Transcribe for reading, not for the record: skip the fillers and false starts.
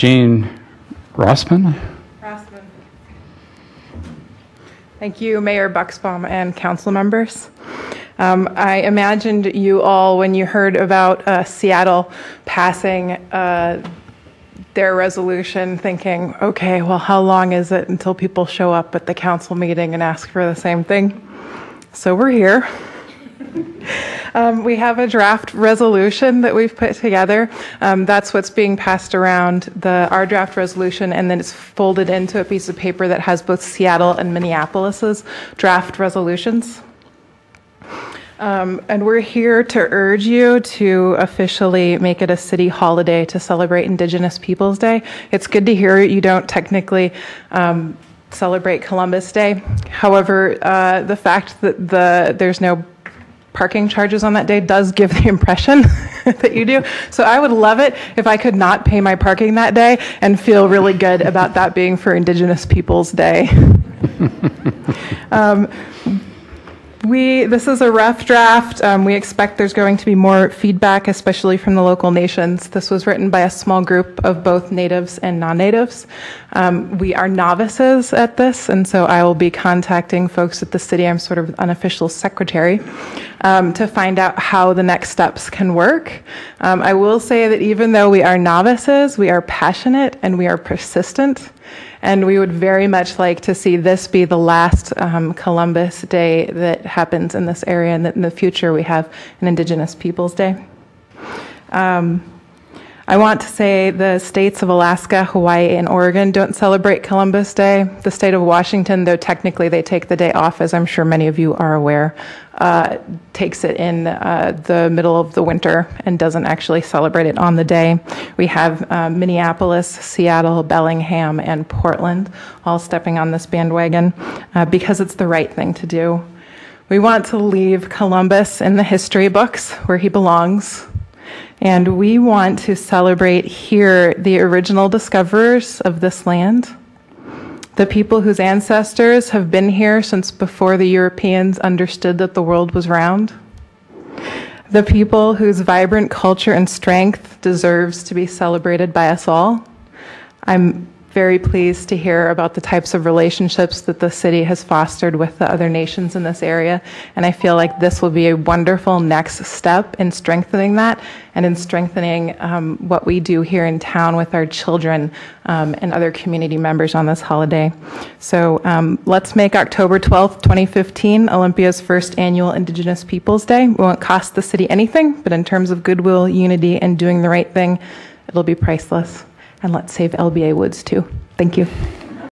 Jayne Rossman. Thank you, Mayor Buxbaum and council members. I imagined you all, when you heard about Seattle passing their resolution, thinking, okay, well, how long is it until people show up at the council meeting and ask for the same thing? So we're here. We have a draft resolution that we've put together. That's what's being passed around, our draft resolution, and then it's folded into a piece of paper that has both Seattle and Minneapolis's draft resolutions. And we're here to urge you to officially make it a city holiday to celebrate Indigenous Peoples Day. It's good to hear you don't technically celebrate Columbus Day. However, the fact that there's no parking charges on that day does give the impression that you do. So I would love it if I could not pay my parking that day and feel really good about that being for Indigenous Peoples Day. This is a rough draft. We expect there's going to be more feedback, especially from the local nations. This was written by a small group of both natives and non-natives. We are novices at this, and so I will be contacting folks at the city. I'm sort of unofficial secretary to find out how the next steps can work. I will say that even though we are novices, we are passionate and we are persistent. And we would very much like to see this be the last Columbus Day that happens in this area, and that in the future we have an Indigenous Peoples Day. I want to say the states of Alaska, Hawaii, and Oregon don't celebrate Columbus Day. The state of Washington, though technically they take the day off, as I'm sure many of you are aware, takes it in the middle of the winter and doesn't actually celebrate it on the day. We have Minneapolis, Seattle, Bellingham, and Portland all stepping on this bandwagon because it's the right thing to do. We want to leave Columbus in the history books where he belongs. And we want to celebrate here the original discoverers of this land, the people whose ancestors have been here since before the Europeans understood that the world was round, the people whose vibrant culture and strength deserves to be celebrated by us all. I'm very pleased to hear about the types of relationships that the city has fostered with the other nations in this area, and I feel like this will be a wonderful next step in strengthening that and in strengthening what we do here in town with our children and other community members on this holiday. So let's make October 12th, 2015 Olympia's first annual Indigenous Peoples Day. It won't cost the city anything, but in terms of goodwill, unity, and doing the right thing, it'll be priceless. And let's save LBA Woods too. Thank you.